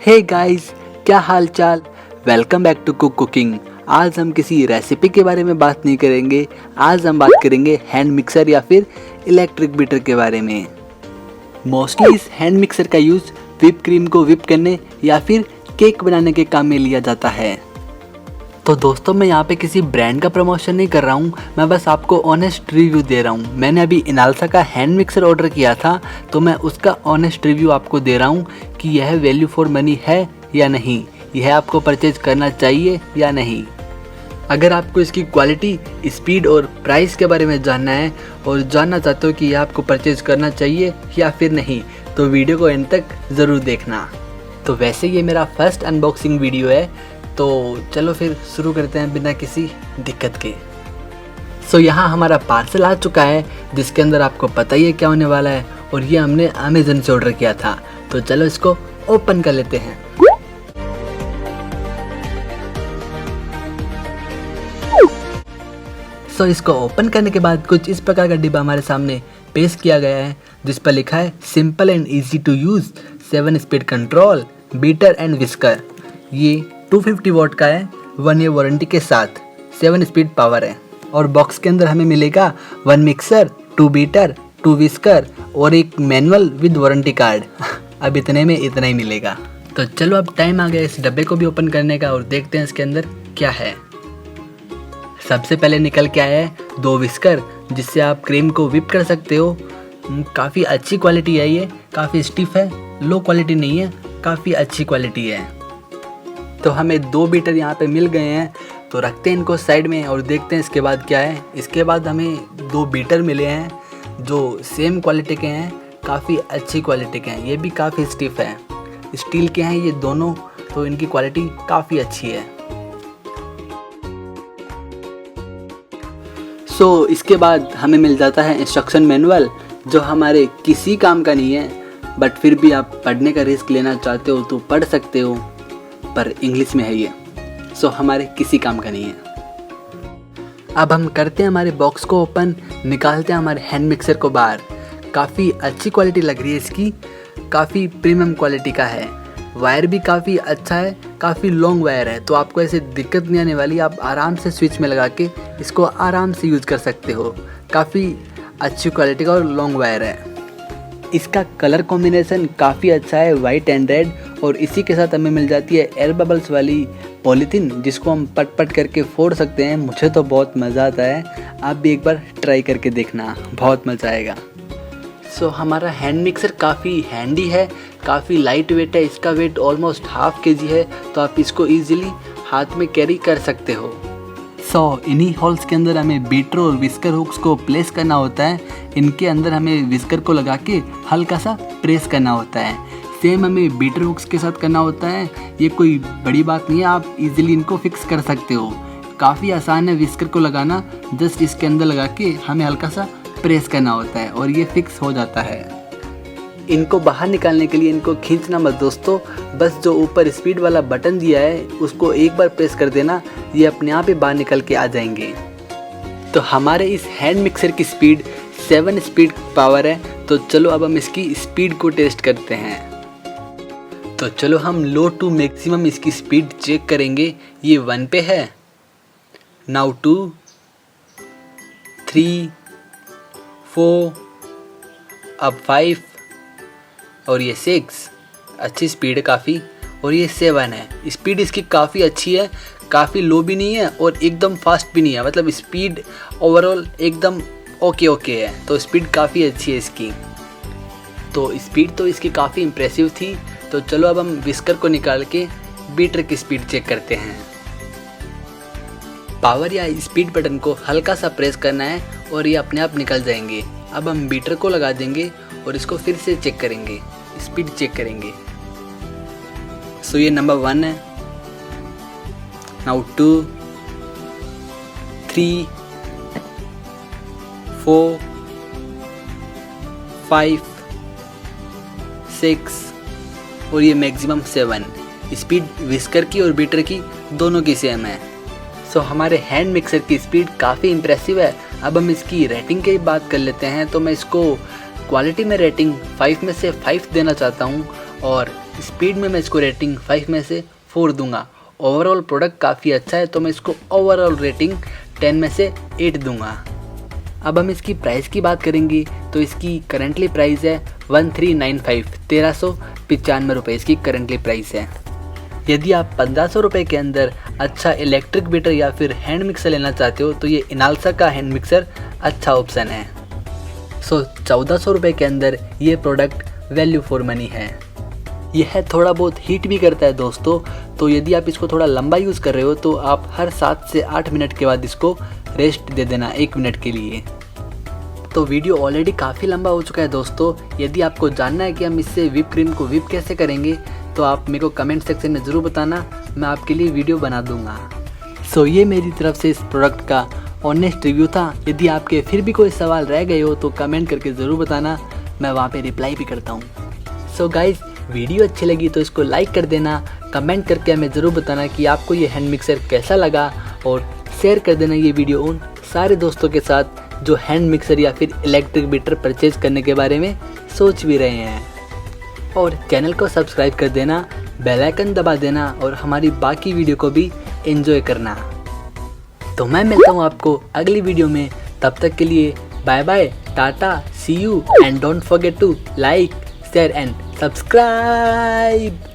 Hey guys, क्या हाल चाल। Welcome back to cooking. आज हम किसी रेसिपी के बारे में बात नहीं करेंगे। आज हम बात करेंगे हैंड मिक्सर या फिर इलेक्ट्रिक बीटर के बारे में। मोस्टली इस हैंड मिक्सर का यूज़ व्हिप क्रीम को व्हिप करने या फिर केक बनाने के काम में लिया जाता है। तो दोस्तों, मैं यहाँ पे किसी ब्रांड का प्रमोशन नहीं कर रहा हूँ, मैं बस आपको ऑनेस्ट रिव्यू दे रहा हूँ। मैंने अभी इनालसा का हैंड मिक्सर ऑर्डर किया था, तो मैं उसका ऑनेस्ट रिव्यू आपको दे रहा हूँ कि यह वैल्यू फॉर मनी है या नहीं, यह आपको परचेज करना चाहिए या नहीं। अगर आपको इसकी क्वालिटी, स्पीड और प्राइस के बारे में जानना है और जानना चाहते हो कि यह आपको परचेज करना चाहिए या फिर नहीं, तो वीडियो को एंड तक ज़रूर देखना। तो वैसे ये मेरा फर्स्ट अनबॉक्सिंग वीडियो है, तो चलो फिर शुरू करते हैं बिना किसी दिक्कत के। सो यहाँ हमारा पार्सल आ चुका है, जिसके अंदर आपको पता ही है क्या होने वाला है, और ये हमने अमेज़न से ऑर्डर किया था। तो चलो इसको ओपन कर लेते हैं। सो इसको ओपन करने के बाद कुछ इस प्रकार का डिब्बा हमारे सामने पेश किया गया है, जिस पर लिखा है simple and easy to use 7 speed control beater and whisker. ये 250 वॉट का है, 1 ईयर वारंटी के साथ, 7 स्पीड पावर है। और बॉक्स के अंदर हमें मिलेगा 1 मिक्सर, 2 बीटर, 2 विस्कर और एक मैनुअल विद वारंटी कार्ड। अब इतने में इतना ही मिलेगा। तो चलो अब टाइम आ गया इस डब्बे को भी ओपन करने का और देखते हैं इसके अंदर क्या है। सबसे पहले निकल के आया है 2 विस्कर, जिससे आप क्रीम को व्हिप कर सकते हो। काफ़ी अच्छी क्वालिटी है, ये काफ़ी स्टिफ है, लो क्वालिटी नहीं है, काफ़ी अच्छी क्वालिटी है। तो हमें 2 बीटर यहाँ पे मिल गए हैं, तो रखते हैं इनको साइड में और देखते हैं इसके बाद क्या है। इसके बाद हमें 2 बीटर मिले हैं जो सेम क्वालिटी के हैं, काफ़ी अच्छी क्वालिटी के हैं। ये भी काफ़ी स्टिफ है, स्टील के हैं ये दोनों, तो इनकी क्वालिटी काफ़ी अच्छी है। सो इसके बाद हमें मिल जाता है इंस्ट्रक्शन मैनुअल, जो हमारे किसी काम का नहीं है, बट फिर भी आप पढ़ने का रिस्क लेना चाहते हो तो पढ़ सकते हो, पर इंग्लिश में है ये। सो हमारे किसी काम का नहीं है। अब हम करते हैं हमारे बॉक्स को ओपन, निकालते हैं हमारे हैंड मिक्सर को बाहर। काफ़ी अच्छी क्वालिटी लग रही है इसकी, काफ़ी प्रीमियम क्वालिटी का है। वायर भी काफ़ी अच्छा है, काफ़ी लॉन्ग वायर है, तो आपको ऐसे दिक्कत नहीं आने वाली। आप आराम से स्विच में लगा के इसको आराम से यूज़ कर सकते हो। काफ़ी अच्छी क्वालिटी का और लॉन्ग वायर है। इसका कलर कॉम्बिनेशन काफ़ी अच्छा है, वाइट एंड रेड, और इसी के साथ हमें मिल जाती है एयर बबल्स वाली पॉलीथीन, जिसको हम पट पट करके फोड़ सकते हैं। मुझे तो बहुत मज़ा आता है, आप भी एक बार ट्राई करके देखना, बहुत मज़ा आएगा। सो हमारा हैंड मिक्सर काफ़ी हैंडी है, काफ़ी लाइट वेट है। इसका वेट ऑलमोस्ट ½ kg है, तो आप इसको ईजिली हाथ में कैरी कर सकते हो। सो इन्हीं होल्स के अंदर हमें बीटर और विस्कर हुक्स को प्लेस करना होता है। इनके अंदर हमें विस्कर को लगा के हल्का सा प्रेस करना होता है। सेम हमें बीटर हुक्स के साथ करना होता है। ये कोई बड़ी बात नहीं है, आप इजीली इनको फिक्स कर सकते हो। काफ़ी आसान है विस्कर को लगाना, जस्ट इसके अंदर लगा के हमें हल्का सा प्रेस करना होता है और ये फिक्स हो जाता है। इनको बाहर निकालने के लिए इनको खींचना मत दोस्तों, बस जो ऊपर स्पीड वाला बटन दिया है उसको एक बार प्रेस कर देना, ये अपने आप ही बाहर निकल के आ जाएंगे। तो हमारे इस हैंड मिक्सर की स्पीड 7 स्पीड पावर है। तो चलो अब हम इसकी स्पीड को टेस्ट करते हैं। तो चलो हम लो टू मैक्सिमम इसकी स्पीड चेक करेंगे। ये 1 पे है, नाउ 2, 3, 4, अब 5 और ये 6। अच्छी स्पीड है काफ़ी। और ये 7 है। स्पीड इसकी काफ़ी अच्छी है, काफ़ी लो भी नहीं है और एकदम फास्ट भी नहीं है, मतलब स्पीड ओवरऑल एकदम ओके है। तो स्पीड काफ़ी अच्छी है इसकी। तो स्पीड तो इसकी काफ़ी इम्प्रेसिव थी। तो चलो अब हम विस्कर को निकाल के बीटर की स्पीड चेक करते हैं। पावर या स्पीड बटन को हल्का सा प्रेस करना है और ये अपने आप निकल जाएंगे। अब हम बीटर को लगा देंगे और इसको फिर से चेक करेंगे, स्पीड चेक करेंगे। सो ये नंबर 1 है, नाउ 2, 3, 4, 5, 6 और ये मैक्सिमम 7। स्पीड विस्कर की और बीटर की दोनों की सेम है। सो हमारे हैंड मिक्सर की स्पीड काफ़ी इम्प्रेसिव है। अब हम इसकी रेटिंग की बात कर लेते हैं, तो मैं इसको क्वालिटी में रेटिंग 5 में से 5 देना चाहता हूँ और स्पीड में मैं इसको रेटिंग 5 में से 4 दूंगा। ओवरऑल प्रोडक्ट काफ़ी अच्छा है तो मैं इसको ओवरऑल रेटिंग 10 में से 8 दूंगा। अब हम इसकी प्राइस की बात करेंगे तो इसकी करंटली प्राइस है 1395 1395 रुपये इसकी करंटली प्राइस है। यदि आप 1500 रुपये के अंदर अच्छा इलेक्ट्रिक बीटर या फिर हैंड मिक्सर लेना चाहते हो तो ये इनालसा का हैंड मिक्सर अच्छा ऑप्शन है। 1400 रुपये के अंदर ये प्रोडक्ट वैल्यू फॉर मनी है। यह थोड़ा बहुत हीट भी करता है दोस्तों, तो यदि आप इसको थोड़ा लंबा यूज़ कर रहे हो तो आप हर 7 से 8 मिनट के बाद इसको रेस्ट दे देना 1 मिनट के लिए। तो वीडियो ऑलरेडी काफ़ी लंबा हो चुका है दोस्तों। यदि आपको जानना है कि हम इससे व्हिप क्रीम को व्हिप कैसे करेंगे तो आप मेरे को कमेंट सेक्शन में ज़रूर बताना, मैं आपके लिए वीडियो बना दूंगा। ये मेरी तरफ से इस प्रोडक्ट का ऑनेस्ट रिव्यू था। यदि आपके फिर भी कोई सवाल रह गए हो तो कमेंट करके ज़रूर बताना, मैं वहाँ पे रिप्लाई भी करता हूँ। गाइज़, वीडियो अच्छी लगी तो इसको लाइक कर देना, कमेंट करके हमें ज़रूर बताना कि आपको ये हैंड मिक्सर कैसा लगा और शेयर कर देना ये वीडियो उन सारे दोस्तों के साथ जो हैंड मिक्सर या फिर इलेक्ट्रिक बीटर परचेज करने के बारे में सोच भी रहे हैं। और चैनल को सब्सक्राइब कर देना, बेल आइकन दबा देना और हमारी बाकी वीडियो को भी एंजॉय करना। तो मैं मिलता हूँ आपको अगली वीडियो में, तब तक के लिए bye bye, tata, see you and don't forget to like, share and subscribe.